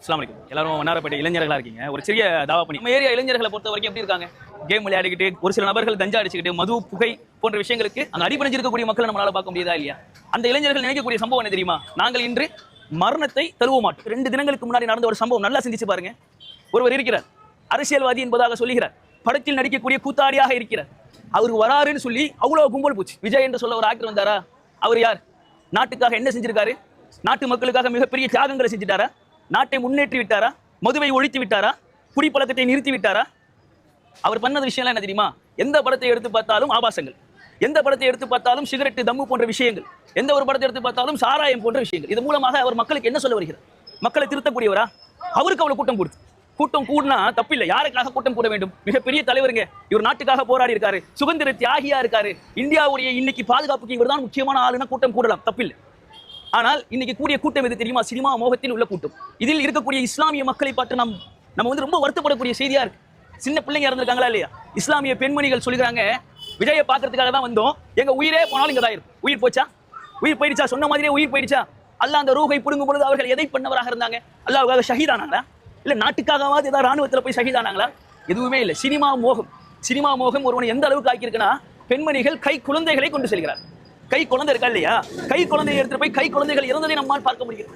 அஸ்ஸலாமு அலைக்கும். எல்லாரும் வண்ணாரப்பேட்டை இளைஞர்களா இருக்கீங்க. ஒரு சிறிய தாவா பண்ணி நம்ம ஏரியா இளைஞர்களை பொறுத்த வரைக்கும் எப்படி இருக்காங்க? கேம் விளையாடிக்கிட்டு ஒரு சில நபர்கள் கஞ்சா அடிச்சுக்கிட்டு மது புகை போன்ற விஷயங்களுக்கு அங்க அடிபணிஞ்சிருக்கக்கூடிய மக்களை நம்மளால பார்க்க முடியுதா இல்லையா? அந்த இளைஞர்கள் நினைக்கக்கூடிய சம்பவம் என்ன தெரியுமா? நாங்கள் இன்று மரணத்தை தழுவ மாட்டோம். 2 தினங்களுக்கு முன்னாடி நடந்த ஒரு சம்பவம் நல்லா சிந்திச்சு பாருங்க. ஒருவர் இருக்கிறார், அரசியல்வாதி என்பதாக சொல்லுகிறார், படத்தில் நடிக்கக்கூடிய கூத்தாடியாக இருக்கிறார். அவர் வராருன்னு சொல்லி அவ்வளவு கும்பல் போச்சு. விஜய் என்று சொல்ல ஒரு ஆக்டர் வந்தாரா? அவர் யார்? நாட்டுக்காக என்ன செஞ்சிருக்காரு? நாட்டு மக்களுக்காக மிகப்பெரிய தியாகங்களை செஞ்சுட்டாரா? நாட்டை முன்னேற்றி விட்டாரா? மதுவை ஒழித்து விட்டாரா? குடிப்பழக்கத்தை நிறுத்தி விட்டாரா? அவர் பண்ணது விஷயம்லாம் என்ன தெரியுமா? எந்த படத்தை எடுத்து பார்த்தாலும் ஆபாசங்கள், எந்த படத்தை எடுத்து பார்த்தாலும் சிகரெட்டு தம்மு போன்ற விஷயங்கள், எந்த ஒரு படத்தை எடுத்து பார்த்தாலும் சாராயம் போன்ற விஷயங்கள். இது மூலமாக அவர் மக்களுக்கு என்ன சொல்ல வருகிறார்? மக்களை திருத்தக்கூடியவரா? அவருக்கு அவ்வளவு கூட்டம் கொடுத்து கூட்டம் கூடனா தப்பில்லை. யாருக்காக கூட்டம் கூட வேண்டும்? மிகப்பெரிய தலைவருங்க. இவர் நாட்டுக்காக போராடி இருக்காரு, சுதந்திர தியாகியா இருக்காரு. இந்தியாவுடைய இன்னைக்கு பாதுகாப்புக்கு இவர் தான் முக்கியமான ஆளுனா கூட்டம் கூடலாம், தப்பில்லை. ஆனால் இன்னைக்கு கூடிய கூட்டம் எது தெரியுமா? சினிமா மோகத்தில் உள்ள கூட்டம். இதில் இருக்கக்கூடிய இஸ்லாமிய மக்களை பார்த்து நம்ம வந்து ரொம்ப வருத்தப்படக்கூடிய செய்தியா இருக்கு. சின்ன பிள்ளைங்க இறந்துருக்காங்களா இல்லையா? இஸ்லாமிய பெண்மணிகள் சொல்லுறாங்க, விஜயை பார்க்கறதுக்காக தான் வந்தோம், எங்க உயிரே போனாலும் இங்க தான் இருக்கும். உயிர் போச்சா? உயிர் போயிடுச்சா? சொன்ன மாதிரியே உயிர் போயிடுச்சா? அல்லாஹ் அந்த ரூஹை பிடுங்கும் பொழுது அவர்கள் எதை பண்ணவராக இருந்தாங்க? அல்லாஹ்வுக்காக ஷஹீதானாங்களா? இல்ல நாட்டுக்காகவாது ஏதாவது ராணுவத்தில் போய் ஷஹீதானாங்களா? எதுவுமே இல்லை. சினிமா மோகம். சினிமா மோகம் ஒருவனை எந்த அளவுக்கு ஆக்கியிருக்குன்னா, பெண்மணிகள் கை குழந்தைகளை கொண்டு செல்கிறார். கை குழந்தை இருக்கா இல்லையா? கை குழந்தையை எடுத்துட்டு போய் கை குழந்தைகள் இறந்ததை நம்மால் பார்க்க முடியும்.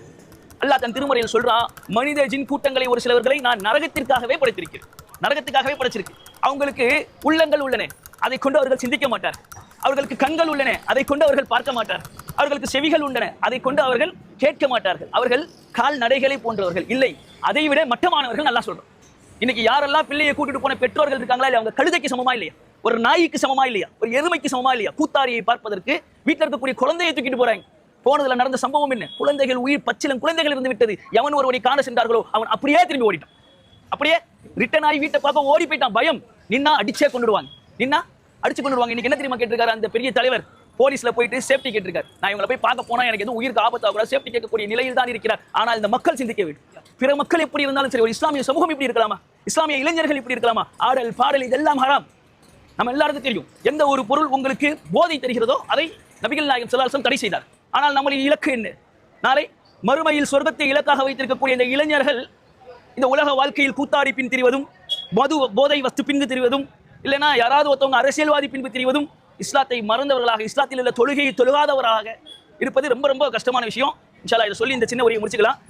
அல்லாஹ் தன் திருமறையில் சொல்றான், மனித ஜின் கூட்டங்களை ஒரு சிலவர்களை நான் நரகத்திற்காகவே படைத்திருக்கிறேன். நரகத்துக்காகவே படைச்சிருக்கு. அவங்களுக்கு உள்ளங்கள் உள்ளன, அதை கொண்டு அவர்கள் சிந்திக்க மாட்டார். அவர்களுக்கு கண்கள் உள்ளன, அதை கொண்டு அவர்கள் பார்க்க மாட்டார். அவர்களுக்கு செவிகள் உள்ளன, அதை கொண்டு அவர்கள் கேட்க மாட்டார்கள். அவர்கள் கால் நடைகளை போன்றவர்கள் இல்லை, அதை விட மட்டமானவர்கள். நல்லா சொல்றோம். இன்னைக்கு யாரெல்லாம் பிள்ளையை கூட்டிட்டு போன பெற்றோர்கள் இருக்காங்களா இல்லையா? அவங்க கழுதைக்கு சமமா இல்லையா? ஒரு நாய்க்கு சமமா இல்லையா? ஒரு எருமைக்கு சமமா இல்லையா? கூத்தாரியை பார்ப்பதற்கு வீட்டில் இருக்கக்கூடிய குழந்தையை தூக்கிட்டு போறாங்க. போனதுல நடந்த சம்பவம் என்ன? குழந்தைகள் உயிர் பச்சிலம் குழந்தைகள் இருந்து விட்டது. எவன் ஒருவனை காண சென்றார்களோ அவன் அப்படியே திரும்பி ஓடிட்டான். அப்படியே ரிட்டர்ன் ஆகி வீட்டை பார்க்க ஓடி போயிட்டான். பயம். நின்னா அடிச்சே கொண்டுடுவாங்க. நின்னா அடிச்சு கொண்டுடுவாங்க. இன்னைக்கு என்ன தெரியுமா கேட்டிருக்காரு அந்த பெரிய தலைவர்? போலீஸ்ல போயிட்டு சேஃப்டி கேட்டிருக்காரு. நான் இவங்களை போய் பார்க்க போனா எனக்கு எதுவும் உயிருக்கு ஆபத்தாக கூட சேஃப்டி கேட்கக்கூடிய நிலையில் தான் இருக்கிறார். ஆனால் இந்த மக்கள் சிந்திக்க வேண்டும். பிற மக்கள் எப்படி இருந்தாலும் சரி, ஒரு இஸ்லாமிய சமூகம் இப்படி இருக்கலாமா? இஸ்லாமிய இளைஞர்கள் இப்படி இருக்கலாமா? ஆடல் பாடல் இதெல்லாம் ஹராம். நம்ம எல்லாருக்கும் தெரியும். எந்த ஒரு பொருள் உங்களுக்கு போதை தருகிறதோ அதை நபிகள் நாயகம் ஸல்லல்லாஹு அலைஹி வஸல்லம் தடை செய்தார். ஆனால் நம்மளின் இலக்கு என்ன? நாளை மறுமையில் சொர்க்கத்தை இலக்காக வைத்திருக்கக்கூடிய இந்த இளைஞர்கள் இந்த உலக வாழ்க்கையில் கூத்தாடி பின் திரிவதும், மது போதை வஸ்து பின்பு திரிவதும், இல்லைன்னா யாராவது ஒருத்தவங்க அரசியல்வாதி பின்பு திரிவதும், இஸ்லாத்தை மறந்தவர்களாக, இஸ்லாத்தில் உள்ள தொழுகையை தொழுகாதவராக இருப்பது ரொம்ப ரொம்ப கஷ்டமான விஷயம். இன்ஷா அல்லாஹ் இதை சொல்லி இந்த சின்ன உரையை முடிச்சுக்கலாம்.